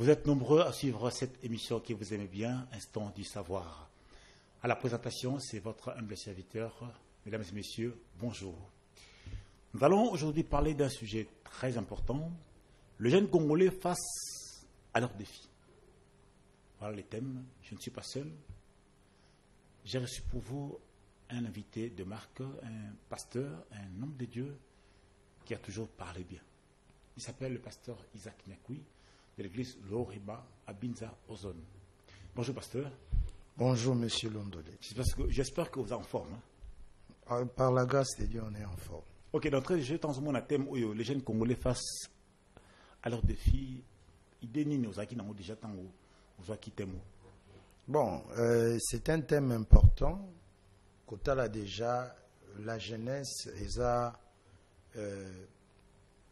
Vous êtes nombreux à suivre cette émission que vous aimez bien, Instant du Savoir. À la présentation, c'est votre humble serviteur. Mesdames et messieurs, bonjour. Nous allons aujourd'hui parler d'un sujet très important, le jeune Congolais face à leurs défis. Voilà les thèmes. Je ne suis pas seul. J'ai reçu pour vous un invité de marque, un pasteur, un homme de Dieu qui a toujours parlé bien. Il s'appelle le pasteur Isaac Nyakui de l'église Loriba à Binza, Ozone. Bonjour pasteur. Bonjour monsieur Londolé. J'espère que vous êtes en forme. Hein? Par la grâce de Dieu, on est en forme. Ok, d'entrée de jeu, dans ce monde à thème où les jeunes Congolais face à leurs défis, ils dénignent aux acquis dans déjà tant aux acquis thème. Bon, c'est un thème important. Quand on a déjà la jeunesse, esa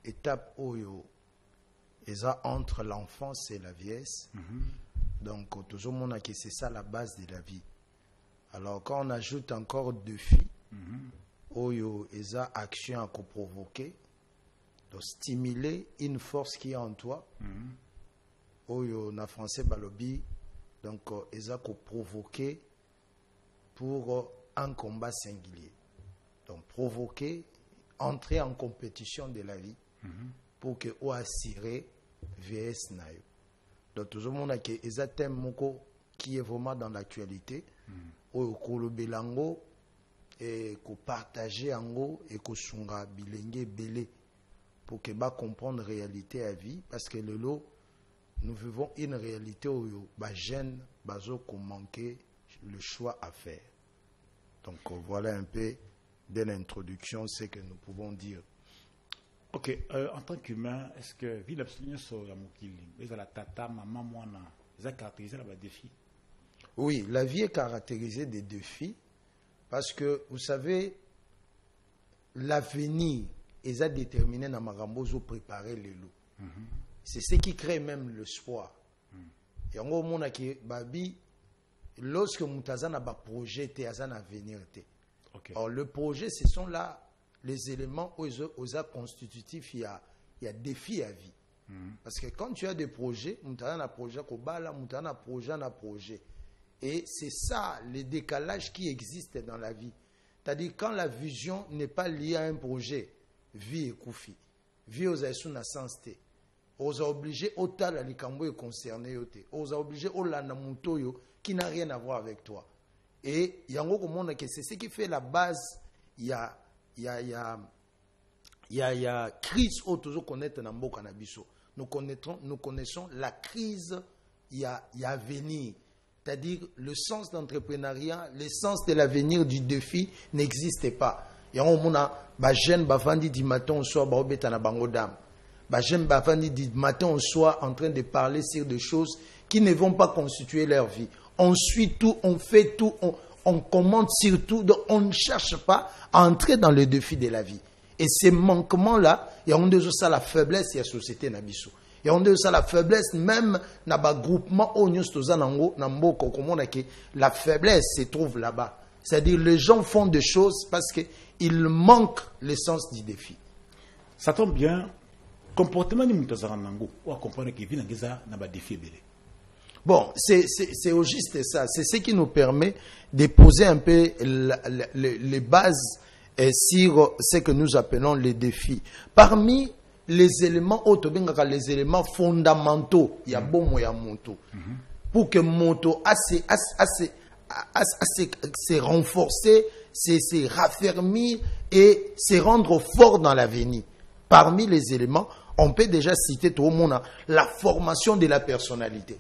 étape oyo, esa entre l'enfance et la vieillesse. Donc toujours on a que c'est ça la base de la vie. Alors quand on ajoute encore défi, oyo esa action à provoquer, de stimuler une force qui est en toi. Oyo na français balobi, donc esa ko provoquer pour un combat singulier. Donc provoquer, entrer en compétition de la vie pour que ou assurer vieillesse nayo. Donc tout le monde a que esa thème moko qui est vraiment dans l'actualité. Oyo kolobelango et ko partager ango et ko sunga bilenge belé pour que ba comprendre réalité à vie parce que le lot nous vivons une réalité où les jeunes ont manqué le choix à faire. Donc voilà un peu de l'introduction ce que nous pouvons dire. Ok, en tant qu'humain, est-ce que vie l'absolution sur la mokili, la tata, maman, moi, ça caractérise les défis? Oui, la vie est caractérisée des défis parce que vous savez, l'avenir est déterminé dans Marambozo préparer les loups. C'est ce qui crée même l'espoir. Et en gros, mon aki babi, lorsque Moutazana ba projet te azana avenir te. Alors le projet, ce sont là les éléments aux constitutifs. Il y a défi à vie. Parce que quand tu as des projets, Moutazana projet kobala, Moutazana projet. Et c'est ça le décalage qui existe dans la vie. C'est-à-dire quand la vision n'est pas liée à un projet, vie et koufi, vie aux aïsuna sens te. On a obligé autant la likambo est concerné yote. On a obligé olana mutoyo qui n'a rien à voir avec toi. Et yango komona que c'est ce qui fait la base. Il y a crise au toujours connaître na mboka na biso. Nous connaissons la crise il y a venir. C'est-à-dire le sens d'entrepreneuriat, le sens de l'avenir du défi n'existe pas. Yango mona ba jeune ba vandi di matin au soir ba obeta na bango dam. J'aime du matin au soir en train de parler sur des choses qui ne vont pas constituer leur vie. On suit tout, on fait tout, on commente sur tout, donc on ne cherche pas à entrer dans le défi de la vie. Et ces manquements-là, il y a ça la faiblesse de la société nabiso. Il y a ça la faiblesse même dans le groupement la faiblesse se trouve là-bas. C'est-à-dire les gens font des choses parce qu'ils manquent l'essence du défi. Ça tombe bien. Comportement ni mutazara nango ou à comprendre que vient na ba défi belé. Bon, c'est au juste ça, c'est ce qui nous permet de poser un peu les bases sur ce que nous appelons les défis. Parmi les éléments les éléments fondamentaux, il y a bon moyen moto. Pour que moto se renforcer, se raffermir et se rendre fort dans l'avenir. Parmi les éléments, on peut déjà citer tout le monde la formation de la personnalité.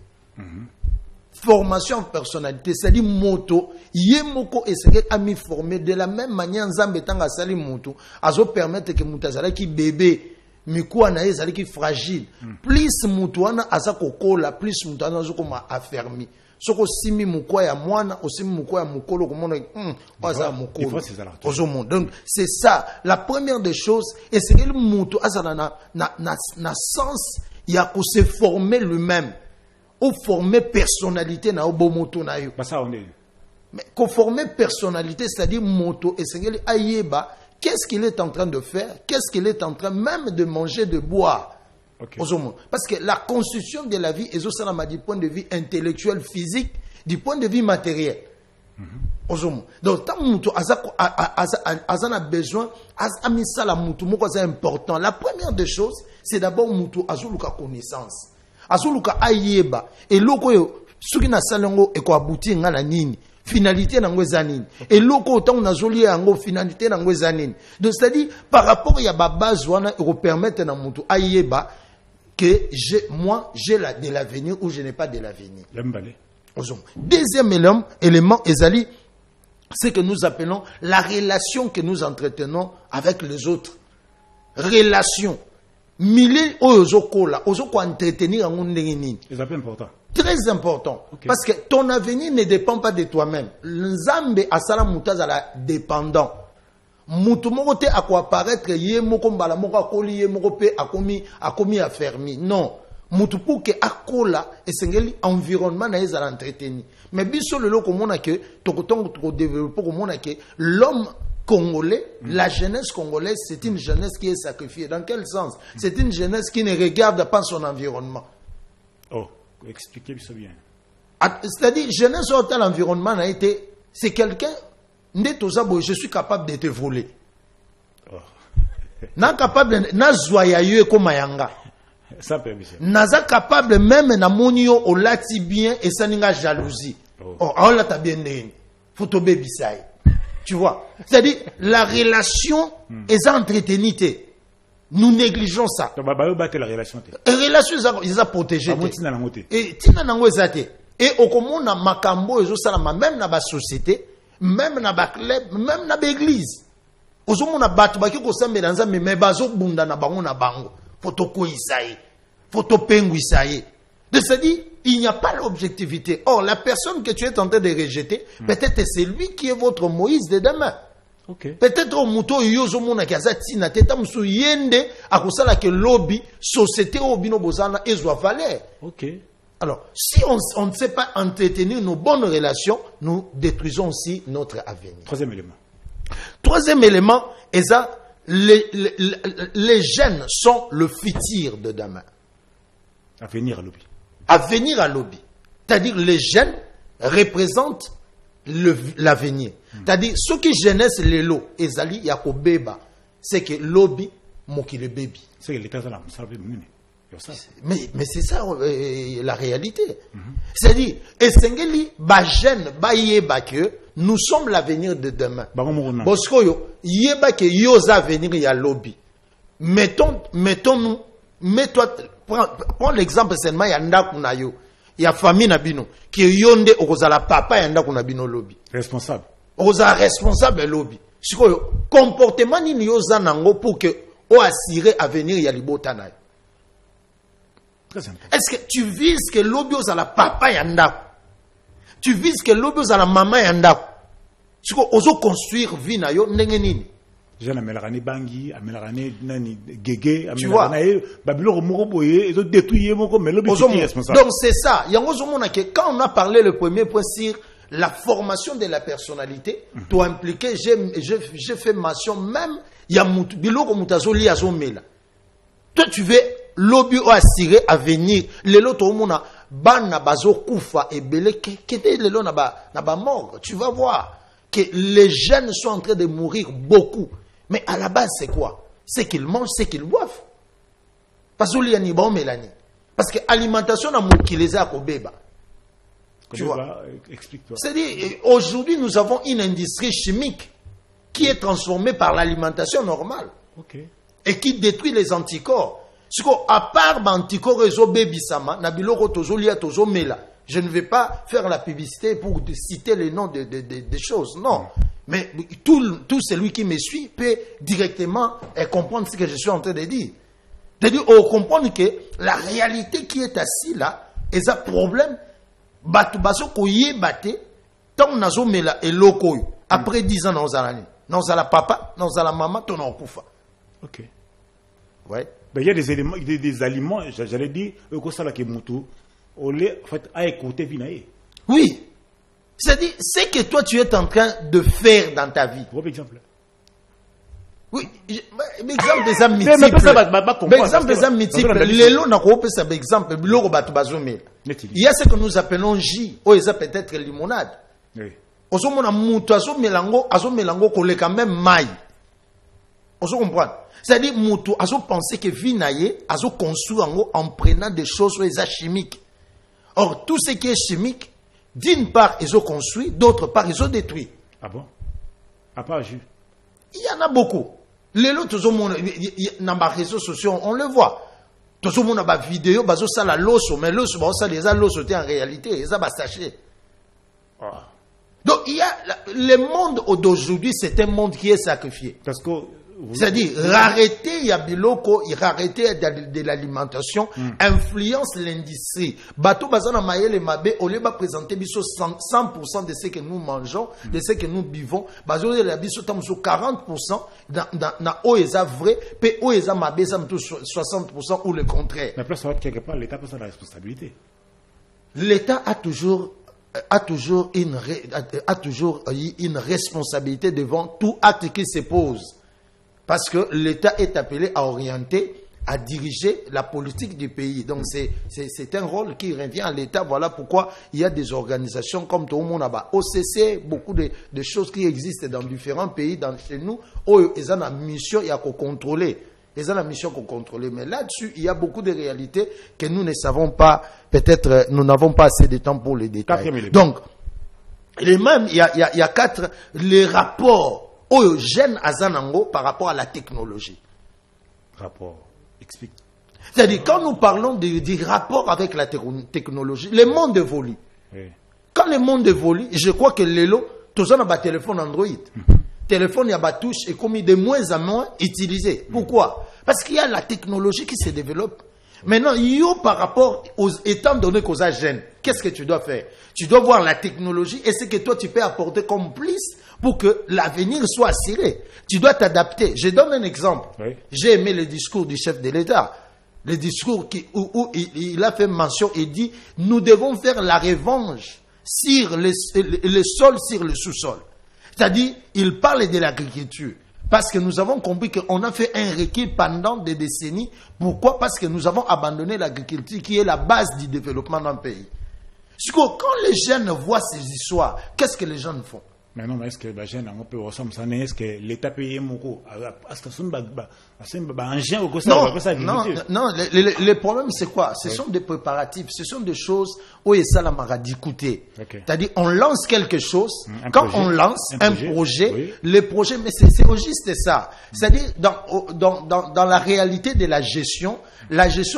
Formation en personnalité, c'est-à-dire moto, yemoko essayer à m'y former de la même manière nzambe tanga sali moto, azo permettre que mutazala ki bébé, mikuwa na ezali ki fragile. Plus moto wana aza kokola, plus moto wana azo koma affermi. Soko simi mukwa ya mwana, osimi mukwa ya mukolo komona waza mukolo. Donc c'est ça la première des choses et c'est que le mutu azana na sens ya ko se former lui-même ou former personnalité na obo moto na yo. Ça on est. Mais ko former personnalité c'est-à-dire moto et c'est que ayeba qu'est-ce qu'il est en train de faire, qu'est-ce qu'il est en train même de manger, de boire. Okay. Parce que la construction de la vie est aussi du point de vue intellectuel, physique, du point de vue matériel. Donc, tant que a besoin, c'est important. La première des choses, c'est d'abord mutu azuluka connaissance. Azuluka ayeba. Et loko suki na salango eko abuti ngala nini. Finalité nango zanini. Et loko autant na zoli yango finalité nango zanini. Donc, c'est-à-dire, par rapport à la base, wana eko permettre na mutu ayeba que moi, j'ai de l'avenir ou je n'ai pas de l'avenir. Deuxième élément, Ezali, c'est que nous appelons la relation que nous entretenons avec les autres. Relation. Mille ozokola, ozoko entretenir en ndengini. C'est important. Très important. Okay. Parce que ton avenir ne dépend pas de toi-même. Nzambe asala mutaz ala dépendant. Mutu moko te apparaître ye moko mbala moko akoli ye moko pe akomi affermi. Non. Mutu pour que akola esengeli environnement na ezala entreteni. Mais biso lelo komona ke tokotongo développer komona ke l'homme congolais, la jeunesse congolaise, c'est une jeunesse qui est sacrifiée. Dans quel sens? C'est une jeunesse qui ne regarde pas son environnement. Oh, expliquez ça bien. C'est-à-dire, jeunesse hors l'environnement a été, c'est quelqu'un, je suis capable de te voler. Oh. Na capable, na zoyayu comme mayanga. Ça permission. Naza capable même na monio au lati bien et ça n'inga jalousie. Oh, on l'a bien né. Photo baby sai. Tu vois? C'est-à-dire, la relation est entretenue. Nous négligeons ça. La relation. La relation, ils ont protégé. Et tina nango ezate. Et au commun na makambo ezo salama même na ba société, même na ba club, même na ba église. Ozomo na batu baki ko sambela nzambe me bazo bunda na bango na bango. Photo ko isaye. Photo pengu isaye. C'est-à-dire, il n'y a pas l'objectivité. Or, la personne que tu es en train de rejeter, peut-être c'est lui qui est votre Moïse de demain. Okay. Peut-être au muto yozo mona kazatina teta musu yende akosala ke lobby société obino bozana ezwa valeur. OK. Alors, si on ne sait pas entretenir nos bonnes relations, nous détruisons aussi notre avenir. Troisième élément, est ça, les jeunes sont le futur de demain. Avenir à lobby. Avenir à lobby. C'est-à-dire les jeunes représentent l'avenir. C'est-à-dire ceux qui jeunesse les lots, ezali yakobeba, c'est que lobby mokile baby. C'est l'état là, mais c'est ça la réalité. C'est-à-dire esengeli ba jeune ba yeba que nous sommes l'avenir de demain. Boskoyo yeba que yoza avenir ya lobby. Mettons-nous, mets-toi. Prends l'exemple seulement ya ndaku na yo. Ya famille na bino qui yonde okozala papa ya ndaku na bino lobby. Responsable. Okozala responsable lobby. Sikoyo comportement ni yoza nango pour que o assurer avenir ya libota na yo. Est-ce que tu vises que lobby ozala papa ya ndaku? Tu vises que lobby ozala maman ya ndaku? Sikoyo ozo construire vie na yo ndenge nini? Tu vois? Donc c'est ça. Quand on a parlé le premier point sur la formation de la personnalité, toi impliqué, j'ai fait mention même, toi tu veux lobby ou assurer à venir, les lots au monde, ban bazo kufa et belé, qu'était les lots na ba mort. Tu vas voir que les jeunes sont en train de mourir beaucoup. Mais à la base, c'est quoi? C'est qu'ils mangent, c'est qu'ils boivent. Parce que l'alimentation n'a pas les a kobeba. Tu vois? Explique-toi. C'est-à-dire, aujourd'hui, nous avons une industrie chimique qui est transformée par l'alimentation normale. Okay. Et qui détruit les anticorps. À part l'anticorps réseau baby sama, nabiloko tozolia tozomela. Je ne vais pas faire la publicité pour citer les noms des choses. Non. Mais tout celui qui me suit peut directement comprendre ce que je suis en train de dire. C'est-à-dire, on comprend que la réalité qui est assise là, est un problème. Après 10 ans, nous allons papa, nous allons maman, nous allons koufa. Ok. Ouais. Ben, il y a des éléments, des aliments, j'allais dire, oui. C'est-à-dire, c'est que toi tu es en train de faire dans ta vie. Par exemple. Oui, mais exemple des hommes multiples. Mais exemple des hommes multiples. L'élo n'a pas ça exemple. Il y a ce que nous appelons J, ou ils appellent peut-être limonade. Oui. Osomona mutu azo melango koleka même maille. Oso comprendre. C'est-à-dire mutu azo penser que vinaye azo construire en prenant des choses chimiques. Or tout ce qui est chimique, d'une part ils ont construit, d'autre part ils ont détruit. Ah bon? À part jus. Il y en a beaucoup. Les lots tout le monde dans les réseaux sociaux, on le voit. Tout le monde a des vidéos, bazo ça la loso, mais loso ça les a loso en réalité, ils a sachet. Donc il y a le monde d'aujourd'hui, c'est un monde qui est sacrifié. Parce que c'est-à-dire rareté ya biloko, rareté de l'alimentation influence l'industrie. Bateau bazana mayele mabe au lieu de présenter biso 100% de ce que nous mangeons, de ce que nous buvons, bazo la biso tam sur 40% dans oeza vrai, pe oeza mabe ça 60% ou le contraire. Mais place quelque part l'État prend la responsabilité. L'État a toujours une responsabilité devant tout acte qui se pose. Parce que l'État est appelé à orienter, à diriger la politique du pays. Donc c'est un rôle qui revient à l'État. Voilà pourquoi il y a des organisations comme tout le monde là-bas. OCC, beaucoup de choses qui existent dans différents pays, chez nous, où ils ont la mission, il y a qu'à contrôler. Ils ont la mission qu'on contrôle. Mais là-dessus, il y a beaucoup de réalités que nous ne savons pas. Peut-être nous n'avons pas assez de temps pour les détailler. Donc, et même, il y a 4, les rapports aux jeunes Azanango par rapport à la technologie. Rapport, explique. C'est-à-dire, quand nous parlons du rapport avec la technologie, le monde évolue. Oui. Quand le monde évolue, je crois que l'élo, tout ça, on a un téléphone Android. Téléphone, il y a des touches et comme de moins en moins utilisé. Pourquoi? Parce qu'il y a la technologie qui se développe. Maintenant, par rapport étant donné qu'aux jeunes, qu'est-ce que tu dois faire? Tu dois voir la technologie et ce que toi tu peux apporter comme plus pour que l'avenir soit assuré. Tu dois t'adapter. Je donne un exemple. Oui. J'ai aimé le discours du chef de l'État. Le discours où il a fait mention et dit, nous devons faire la revanche sur le sol, sur le sous-sol. C'est-à-dire, il parle de l'agriculture. Parce que nous avons compris qu'on a fait un recul pendant des décennies. Pourquoi? Parce que nous avons abandonné l'agriculture qui est la base du développement d'un pays. Quand les jeunes voient ces histoires, qu'est-ce que les jeunes font? Mais non, mais est-ce que les jeunes ont ressemble ça? Est-ce que l'État paye mon coup? Non, le problème c'est quoi? Ce sont des préparatifs, ce sont des choses où il y a la maradicouté. C'est-à-dire, on lance quelque chose, quand on lance un projet, oui. Le projet, mais c'est juste ça. C'est-à-dire, dans la réalité de la gestion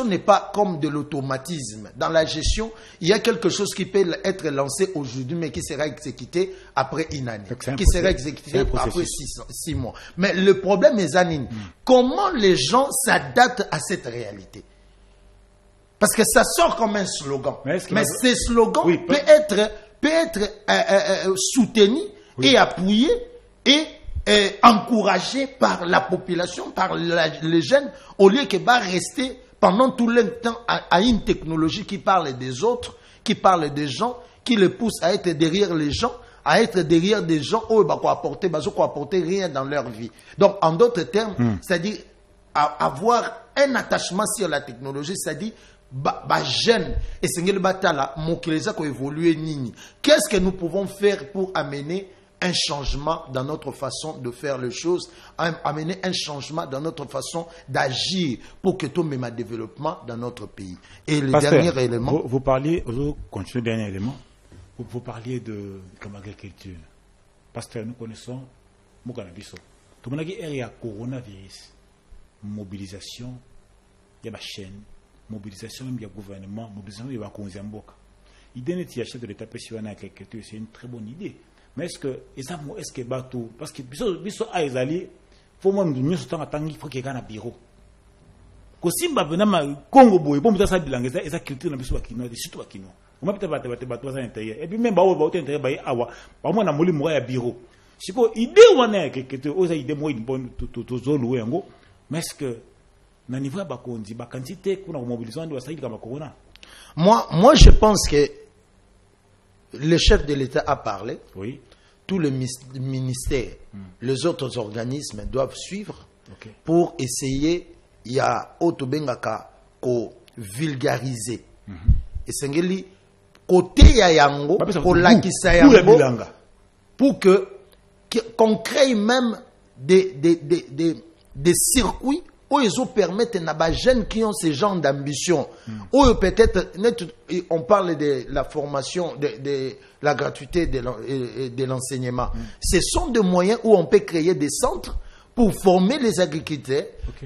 n'est pas comme de l'automatisme. Dans la gestion, il y a quelque chose qui peut être lancé aujourd'hui, mais qui sera exécuté après une année, qui sera exécuté après 6 mois. Mais le problème est, Zanine, comment les gens s'adaptent à cette réalité? Parce que ça sort comme un slogan. Mais ces slogans peut être soutenu et appuyé et encouragé par la population, par les jeunes, au lieu que va rester pendant tout le temps à une technologie qui parle des autres, qui parle des gens, qui les pousse à être derrière les gens, à être derrière des gens où ils vont apporter rien dans leur vie. Donc, en d'autres termes, c'est-à-dire avoir un attachement sur la technologie, c'est-à-dire jeune et c'est batala mokileza ko évoluer nini. Qu'est-ce que nous pouvons faire pour amener un changement dans notre façon de faire les choses, amener un changement dans notre façon d'agir pour que tout même un développement dans notre pays. Et le dernier élément. Vous parliez, vous continuez le dernier élément, vous parliez de l'agriculture. Pasteur, nous connaissons Mokanabiso. Tout le monde a dit coronavirus, mobilisation, il y a ma chaîne, mobilisation, il y a gouvernement, mobilisation, il y a Konziamboka. L'idée n'est pas de l'État sur l'agriculture, c'est une très bonne idée. Mais est-ce que bateau parce que biso a ezali faut moi nous sommes attendus faut qu'il y ait un bureau ko simba venama Congo boy bon ça bilanga eza culture na biso bakino surtout bakino on m'a peut-être bateau ça intérieur et puis même ba intérieur ba awa ba moi na moli mo ya bureau siko idée wana que oza idée moi une bonne to louer yango mais est-ce que na niveau ba konzi ba quantité kuna mobilisation de wasaidi kama corona moi je pense que le chef de l'État a parlé. Oui. tous les ministères, les autres organismes doivent suivre pour essayer, il y a autobengaka ko vulgariser. Et sengeli côté ya yango pour lakisa yango pour que qu'on crée même des circuits où ils permettent à des jeunes qui ont ce genre d'ambition. Ou peut-être, on parle de la formation, de la gratuité de l'enseignement. Ce sont des moyens où on peut créer des centres pour former les agriculteurs,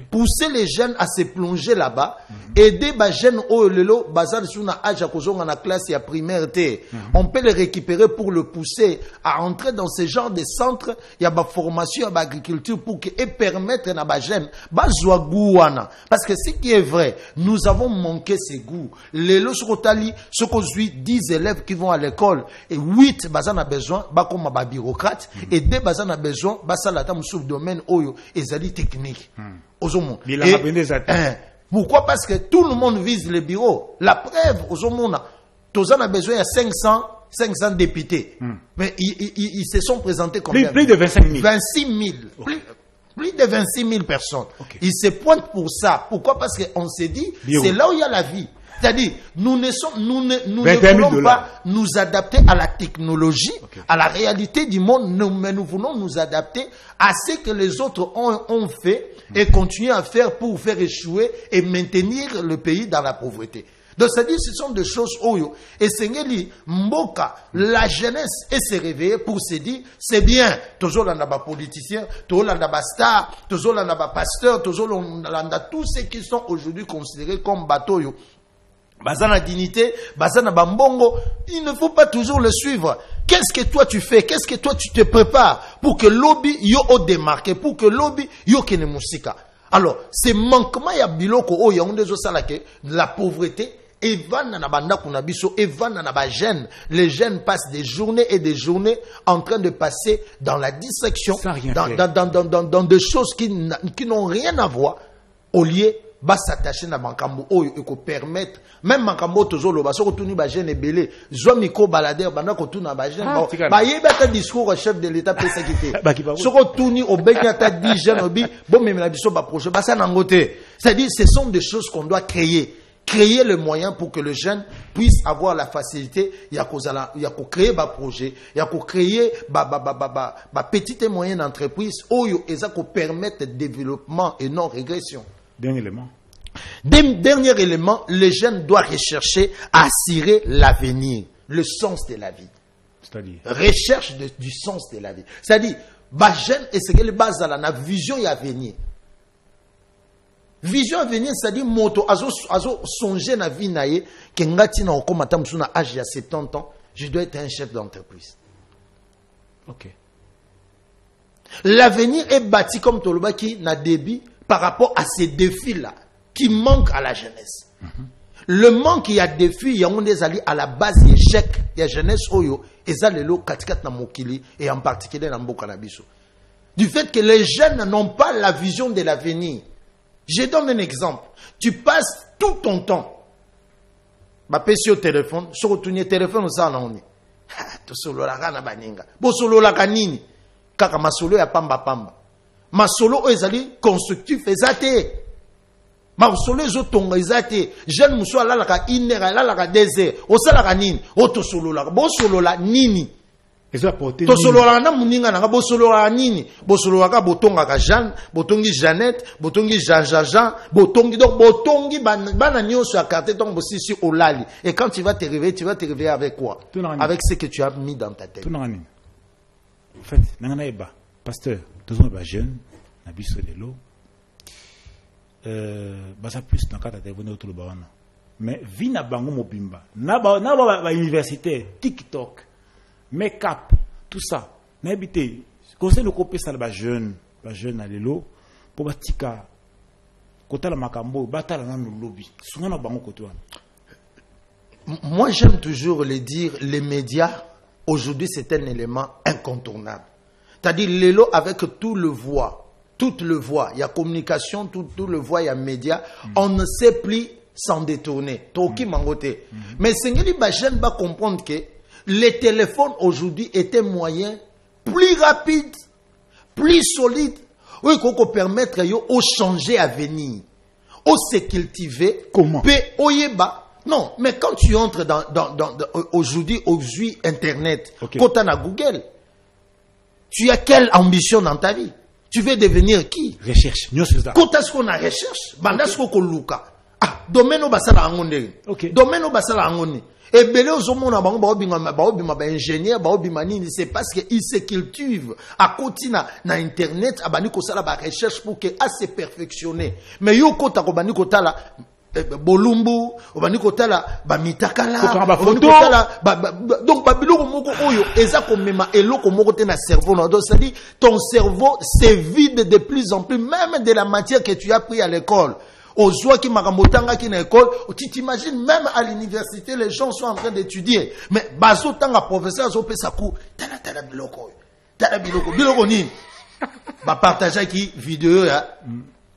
pousser les jeunes à se plonger là-bas, aider les jeunes au lelo bazar sur na âge à cause na classe ya primaire té. On peut les récupérer pour le pousser à entrer dans ce genre de centres, il y a ba formation à agriculture pour que et permettre na ba jeunes bazwa gouana parce que ce qui est vrai, nous avons manqué ces goûts. Lelo sokotali sokozui 10 élèves qui vont à l'école et 8 bazana besoin ba comme ba bureaucrate et 2 bazana besoin ba salata sous domaine ezali technique. Pourquoi? Parce que tout le monde vise le bureau. La preuve, Tozan a besoin de 500 députés. Mais ils se sont présentés comme plus de 25 000. 26 000. Plus de 26 000 personnes. Ils se pointent pour ça. Pourquoi? Parce qu'on s'est dit, c'est là où il y a la vie. C'est-à-dire, nous ne voulons pas nous adapter à la technologie, à la réalité du monde, mais nous voulons nous adapter à ce que les autres ont fait et continuer à faire pour faire échouer et maintenir le pays dans la pauvreté. Donc, c'est-à-dire, ce sont des choses oyo. Et Sengeli, Mboka, la jeunesse, et se réveiller pour se dire, c'est bien, toujours là, on politicien, toujours là, on star, toujours là, on pasteur, toujours là, tous ceux qui sont aujourd'hui considérés comme bateau. Bazana dignité, bazana bambongo, il ne faut pas toujours le suivre. Qu'est-ce que toi tu fais? Qu'est-ce que toi tu te prépares pour que lobby yo o démarqué, pour que lobby yo kene musika? Alors, ces manquements ya biloko o ya onde zo salake, la pauvreté, evana na banda kunabiso, evana na ba jeunes. Les jeunes passent des journées et des journées en train de passer dans la dissection, dans des choses qui n'ont rien à voir, au lieu ba s'attacher na bankambo oyo eko permettre même bankambo tozolo ba soko tuni ba jeune belé zo miko balader bana ko tuna ba jeune ba yeba ta discours au chef de l'état pesa kité soko tuni obenya ta 10 jeunes obi bon même la biso ba projet ba ça nangote. C'est-à-dire ce sont des choses qu'on doit créer le moyen pour que le jeune puisse avoir la facilité ya ko créer ba projet ya ko créer ba petite et moyenne entreprise oyo eza ko permettre développement et non régression. Dernier élément, les jeunes doivent rechercher à assurer l'avenir, le sens de la vie. C'est-à-dire recherche du sens de la vie. C'est-à-dire, les jeunes, et c'est que les bases à la vision et avenir. Vision avenir, c'est-à-dire, moto, azo songer na vie naie, que ngati na okomata msuna âge ya 70 ans, je dois être un chef d'entreprise. Ok. L'avenir est bâti comme Tolobaki na débit par rapport à ces défis-là qui manquent à la jeunesse. Le manque, il y a des défis, il y a des alliés à la base de l'échec, il y a jeunesse oyo, et ça les lots katikat na mokili, et en particulier dans Mboka Nabiso. Du fait que les jeunes n'ont pas la vision de l'avenir. Je donne un exemple. Tu passes tout ton temps, bah, pèse au téléphone, sur le téléphone, ça, on est. Tu solo la gana baninga. Bo solo la kanini. Kaka masolo ya pamba pamba. Masolo ezali constructif ezate. Masolo ezotonga ezate. Jeune muso ala la inera ala la désert. Osala ka nini? Oto solo la. Bo solo la nini? To solo la na muninga na bo solo la nini? Bo solo la ka botonga ka Jeanne, botongi Jeannette, botongi Jean, botongi donc botongi bana nyonso akate donc bosisi olali. Et quand tu vas te réveiller avec quoi? Avec ce que tu as mis dans ta tête. En fait, nanganaeba pasteur, tous les jeunes, na biso de l'eau, basa plus dans cadre de venir autour de bawana. Mais vie na bango mobimba, na ba université, TikTok, make-up, tout ça. Na habité, conseil le copier ça ba jeune na lelo pour batika kota la makambo, batala na no lobby. Souvent na bango koto wana. Moi j'aime toujours le dire, les médias aujourd'hui, c'est un élément incontournable. C'est-à-dire, l'élo avec toute le voix, il y a communication, tout le voix, il y a média, on ne sait plus s'en détourner. Mais Sengeli Bajen va comprendre que les téléphones aujourd'hui est un moyen plus rapide, plus solide, oui, qu'on peut permettre au changer à venir, au se cultiver. Comment? Non, mais quand tu entres aujourd'hui, Internet, Okay. quand tu as Google, tu as quelle ambition dans ta vie? Tu veux devenir qui? Recherche. Quand est-ce qu'on a recherche? Bandas ko luka. Ah, domaine au basala angone. Ok. Domaine au basala angone. Et belé aux hommes na bango ba ingénieur ba nini, c'est parce que ils se cultivent à côté na internet abani ko sala ba recherche pour que à se perfectionner. Mais yo kota ko bani kota la bolumbu obani kotala ba mitakala obani kotala donc ba biloko moko oyo eza ko mema eloko moko te na cerveau na donc c'est-à-dire ton cerveau se vide de plus en plus même de la matière que tu as pris à l'école. Ozwa ki makamotanga ki na école, tu t'imagines même à l'université les gens sont en train d'étudier mais bazo tanga professeur zo pesa ku tala biloko biloko ni ba partager ki vidéo ya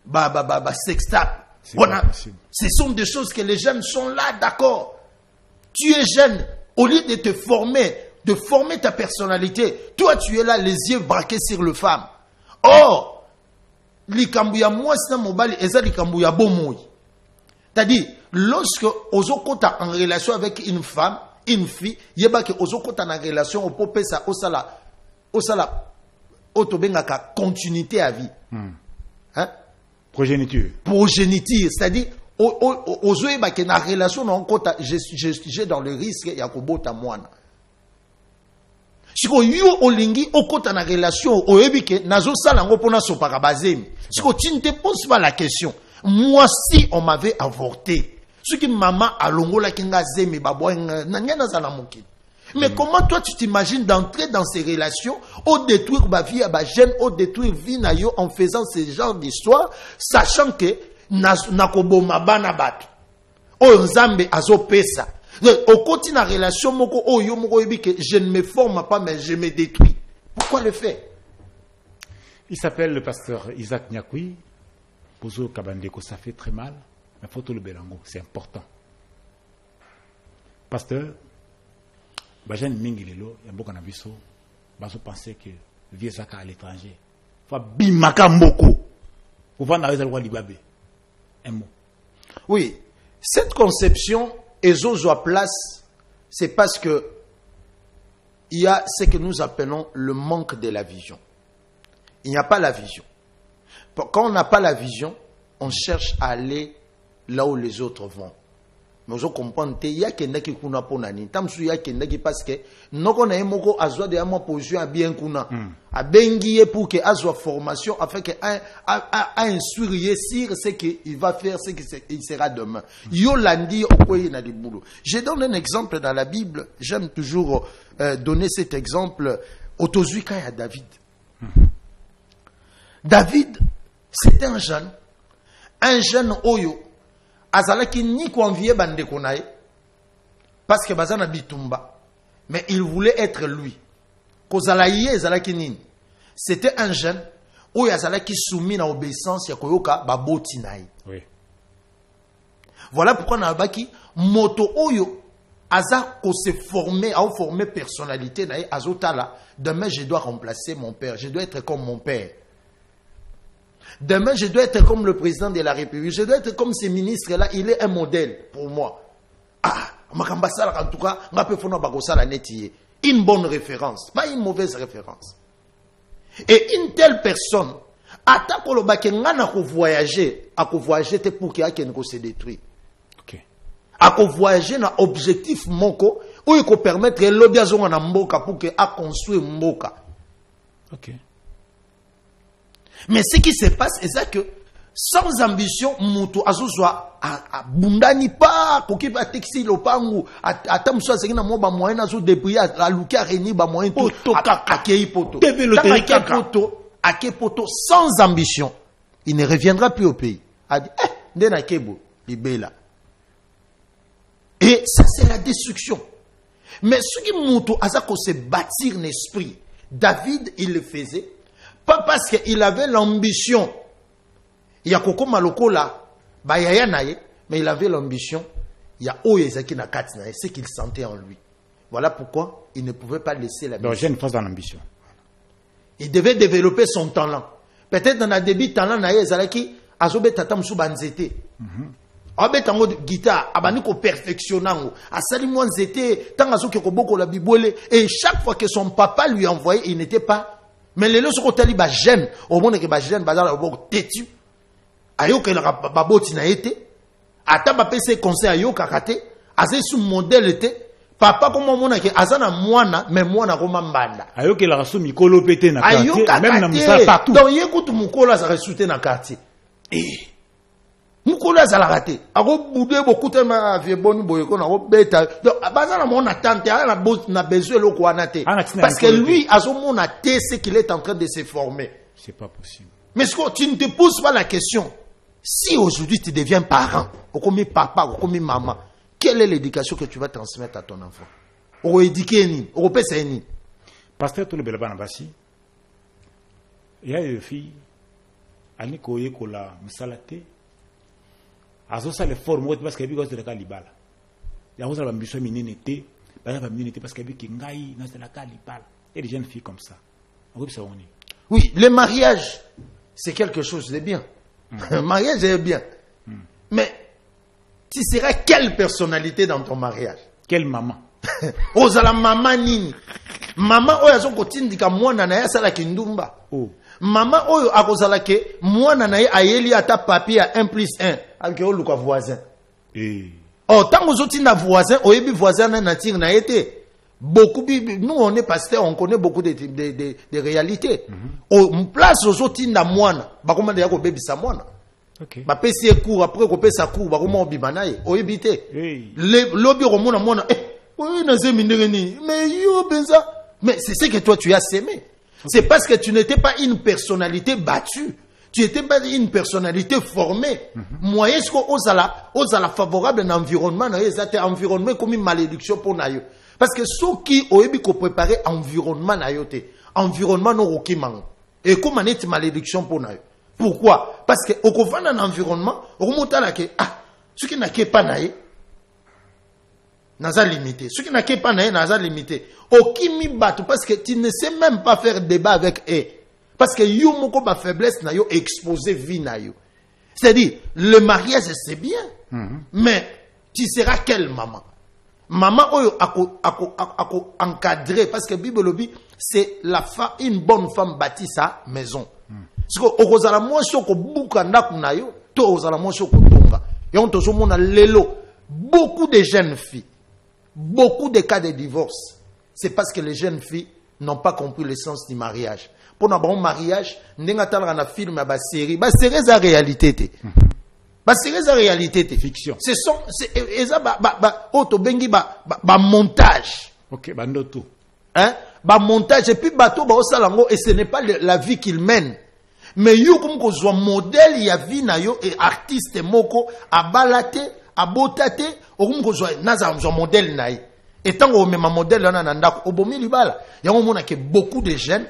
ba sextape. Voilà. Ce sont des choses que les jeunes sont là, d'accord. Tu es jeune, au lieu de te former, de former ta personnalité, toi tu es là, les yeux braqués sur le femme. Or, likambuya moi c'est mobile et ça likambuya bomoy. C'est-à-dire, lorsque ozokota en relation avec une femme, une fille, yeba que ozokota en relation au popé ça osala otobengaka continuité à vie. Hein? Progéniture, c'est-à-dire, ozoeba que na relation na nkota j'ai dans le risque ya kobota mwana. Siko yo olingi okota na relation oyebi que nazo sala ngo pona sopaka bazemi. Siko tu ne te poses pas la question. Moi si on m'avait avorté, ce que maman alongola kinga zemi babwa na ngana zala moki. Mais comment toi tu t'imagines d'entrer dans ces relations, au détruire ma vie à ma jeune, au détruire vie na yo en faisant ce genre d'histoire, sachant que nakobo mabana batu, o nzambe azo pesa. Au côté na relation moko o yo moko yebi que je ne me forme pas mais je me détruis. Pourquoi le faire? Il s'appelle le pasteur Isaac Nyakui. Pozo Kabandeko, ça fait très mal, mais photo le belango, c'est important. Pasteur, Bajan Mingilelo, il y a beaucoup de gens qui pensent que vieux Zaka à l'étranger. Il faut bimaka mboko. Pour voir dans les Libabé. Un mot. Oui, cette conception, Ezozo à place, c'est parce que il y a ce que nous appelons le manque de la vision. Il n'y a pas la vision. Quand on n'a pas la vision, on cherche à aller là où les autres vont. Mais vous comprenez, il y a quelqu'un qui kuna ponani. Tamsu ya quelqu'un qui parce que noko na emoko azwa de ama position a bien kuna. A bengiye pour que azwa formation afin que a instruire sur ce qu'il va faire, ce qu'il sera demain. Yo landi okoye na di boulot. Je donne un exemple dans la Bible. J'aime toujours donner cet exemple. Otozuika ya David. David, c'était un jeune oyo. Azalaki ni convié bande konaye parce que bazana bitumba mais il voulait être lui. Kozalaye azalaki nini? C'était un jeune oyo azalaki soumis na obéissance ya koyoka baboti naye. Oui. Voilà pourquoi na baki moto oyo aza ko se former à former personnalité naye azotala demain je dois remplacer mon père, je dois être comme mon père. Demain, je dois être comme le président de la République. Je dois être comme ces ministres-là. Il est un modèle pour moi. Ah, en tout cas, une bonne référence, pas une mauvaise référence. Et une telle personne, à voyager pour qu'il se détruit. À voyager dans objectif moko, où il peut permettre l'obéissance à mboka pour qu'il construise mboka. Ok. Mais ce qui se passe, c'est que sans ambition, Moutou Azuzwa a bundani pas, pour qu'il va textile au pangu, à Tamsoa, c'est qu'il ba moyen à se débrouiller, à Luka Réni, ba moyen tout, à Kei Poto. À Kei Poto, sans ambition, il ne reviendra plus au pays. A dit, Ndena Kebo, Libela. Et ça, c'est la destruction. Mais ce qui Moutou Azako se bâtir l'esprit, David, il le faisait. Pas parce qu'il avait l'ambition. Il y a Koko Malokola, mais il avait l'ambition. Il y a Oyezaki Nakatina, ce qu'il sentait en lui. Voilà pourquoi il ne pouvait pas laisser la Donc j'ai une phase dans l'ambition. Il devait développer son talent. Peut-être dans le début talent na ye ezalaki azobeta tamusu banzete. Abeta ngo guitare, abani ko perfectionnango. Asali mo nzete tanga soki ko boko la bibwele et chaque fois que son papa lui envoyait, il n'était pas. Mais les lorsqu'on tali ba jeune, au monde que ba jeune bazala boko têtu. Ayoka la baboti na été. Ata ba pese conseil ayoka kate, azé sous modèle était. Papa comme mon que azana mwana mais mwana koma mbanda. Ayoka la rasu mikolo pété na quartier, même na musala partout. Donc yekutu mukolo za resouté na quartier. Mukolo za la raté. Ako boudé beaucoup tellement vieux boni boyeko na beta. Donc bazana mona tante na besoin lo ko anate. Parce que lui azomona té ce qu'il est en train de se former. C'est pas possible. Mais ce que tu ne te poses pas la question. Si aujourd'hui tu deviens parent, ou comme papa, ou comme maman, quelle est l'éducation que tu vas transmettre à ton enfant? Ou éduquer ni, ou pèse ni. Pasteur tout le belaba nabasi. Il y a des filles, ani koye kola musalate. Azo sa le forme parce que bigos de la kalibala. Il y a aussi la ambition minenete, la minenete parce que biki ngai na la kalibala. Il y a des jeunes filles comme ça. Oui, le mariage, c'est quelque chose de bien. Le mariage est bien. Mais tu seras quelle personnalité dans ton mariage? Quelle maman? Ozala maman nini? Maman oyo azokotindika mwana na ye asala kindumba. Maman oyo akozala ke mwana na ye ayeli ata papier à 1+1 avec oluka voisin. Oh, tant que ozotinda voisin, oyebi voisin na tire na été. Beaucoup, nous on est pasteur, on connaît beaucoup de réalités. On place aux autres na moine, bah comment d'ailleurs qu'on bébi sa moine. Bah pèse cours après qu'on pèse sa cours, bah comment on bimanaye, on évite. Le lobby romona moine, oui na zemindereni, mais yo benza, mais c'est ce que toi tu as sémé. C'est parce que tu n'étais pas une personnalité battue. Tu n'étais pas une personnalité formée. Moi, est-ce qu'on osala favorable à l'environnement, c'est un environnement comme une malédiction pour naïo. Parce que ceux qui ont préparé environnement naïote, environnement no rokimango. Et comme on est malédiction pour naïo. Pourquoi? Parce que au couvent d'un environnement, on remonte à la que ce qui n'a pas naïe, n'a limité. Ce qui n'a pas naïe, n'a limité. Okimi batou parce que tu ne sais même pas faire débat avec eux. Parce que yo moko ba faiblesse na yo exposer vie na yo. C'est-à-dire le mariage c'est bien. Mais tu seras quelle maman? Maman oyo ako encadrer parce que Bible lobi c'est la femme, une bonne femme bâtit sa maison. Parce que okozala mo soko buka ndaku na yo, to ozala mo soko tonga. Yon tozo mona lelo beaucoup de jeunes filles, beaucoup de cas de divorce. C'est parce que les jeunes filles n'ont pas compris le sens du mariage. Pour un bon mariage, n'enga tala na film ba série za réalité. Ba série za réalité fiction. Ce sont auto bengi ba montage. OK, bandoto. Hein? Ba montage et puis bateau ba osalango et ce n'est pas la vie qu'il mène. Mais yo comme ko zo modèle ya vie na yo et artiste moko abalate, abotate, okum ko zo naza zo modèle na yi. Et tant qu'on met ma modèle là na ndako obomi libala. Yango mona que beaucoup de jeunes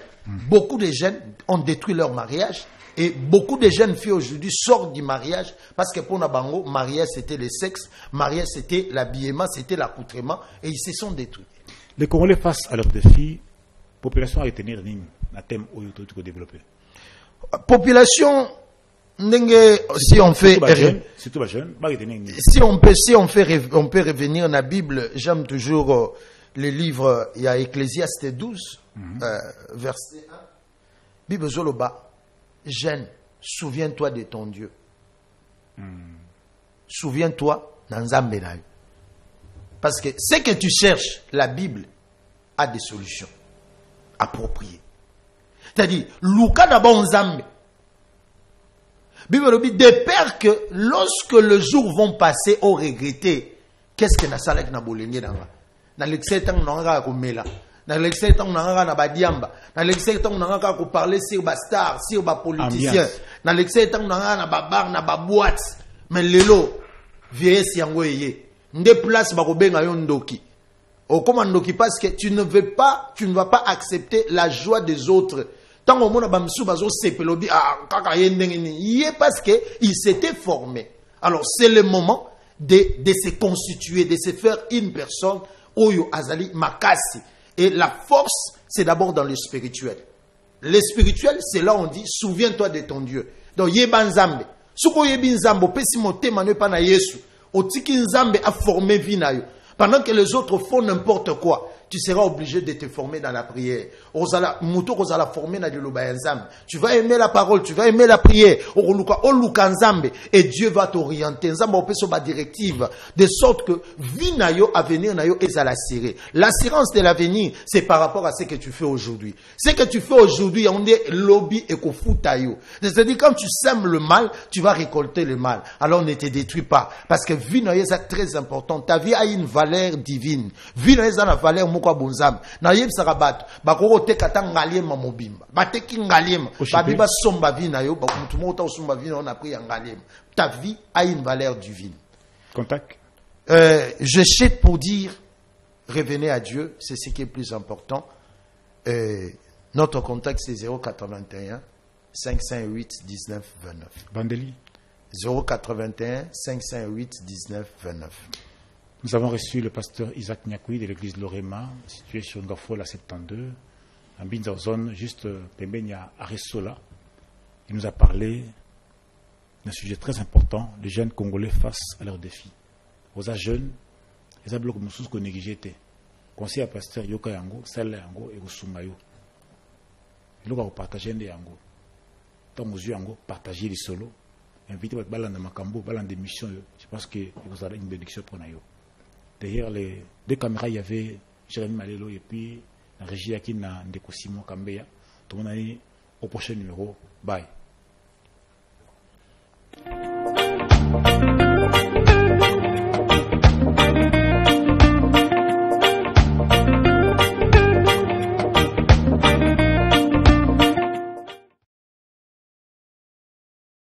ont détruit leur mariage et beaucoup de jeunes filles aujourd'hui sortent du mariage parce que pour Nabango, mariage c'était le sexe, mariage c'était l'habillement, c'était l'accoutrement et ils se sont détruits. Les Congolais face à leurs défis, population à retenir un thème au YouTube développé. Population, si on fait, on peut revenir dans la Bible. J'aime toujours le livre, il y a Ecclésiaste 12, verset 1. Bible Zoloba, jeune, souviens-toi de ton Dieu. Souviens-toi d'Anzambe. Parce que ce que tu cherches, la Bible a des solutions appropriées. C'est-à-dire, Luka d'abord Nzambe. Bible dit, de peur que lorsque les jours vont passer, au regretter, qu'est-ce que n'a salak na bolenge dans na l'excès on n'aura ko mela na l'excès on n'aura na badiamba na l'excès on n'aura ko parler sur ba star sur ba politicien na l'excès on n'aura na ba bar na ba boîte mais lelo vieillesse yango yé nde place ba ko benga yo ndoki o comment ndoki parce que tu ne vas pas accepter la joie des autres tant au monde ba msu bazo sepelobi kaka yendenge ni yé parce que il s'était formé. Alors c'est le moment de se constituer, de se faire une personne Oyo Azali Makasi. Et la force, c'est d'abord dans le spirituel. Les spirituels, c'est là où on dit, souviens-toi de ton Dieu. Donc, yeba nzambe. Suko yebi nzambe, pesi mote manu pa na Yesu. Otiki nzambe a formé vie na yo. Pendant que les autres font n'importe quoi, tu seras obligé de te former dans la prière. Tu vas aimer la parole, tu vas aimer la prière. Et Dieu va t'orienter. Directive, de sorte que vie na yo, avenir na yo, l'assurance de l'avenir, c'est par rapport à ce que tu fais aujourd'hui. Ce que tu fais aujourd'hui, on dit lobby et kofutayo. C'est-à-dire, quand tu sèmes le mal, tu vas récolter le mal. Alors ne te détruis pas. Parce que vie na yo, c'est très important. Ta vie a une valeur divine. Vie na yo, c'est une valeur kwa bonzam na yeb sarabat bakoko te katanga ngaliema mobimba bateki ngaliema babiba somba vie na yo bakutu mota somba vie on a pris ngaliema. Ta vie a une valeur divine. Contact. Je sais pour dire revenez à Dieu, c'est ce qui est plus important. Notre contact c'est 081 558 19 29. Bandeli. 081 558 19 29. Nous avons reçu le pasteur Isaac Nyakoui de l'église Lorema, situé sur Ngafola 72, en Binza zone, juste Pembenia Aresola. Il nous a parlé d'un sujet très important, les jeunes Congolais face à leurs défis. Aux jeunes, les blocs moussous qu'on négligé. Conseil à pasteur Yoka Yango, Sala Yango et Osumayo. Il va partager des Yango. Tant aux yeux Yango, partager les solos. Inviter votre balan de Makambo, balan de mission. Je pense que vous aurez une bénédiction pour nous. Derrière les deux caméras, il y avait Jérémy Malelo et puis la régie Akina Ndeko Simon Kambeya. Tout le monde a dit au prochain numéro. Bye.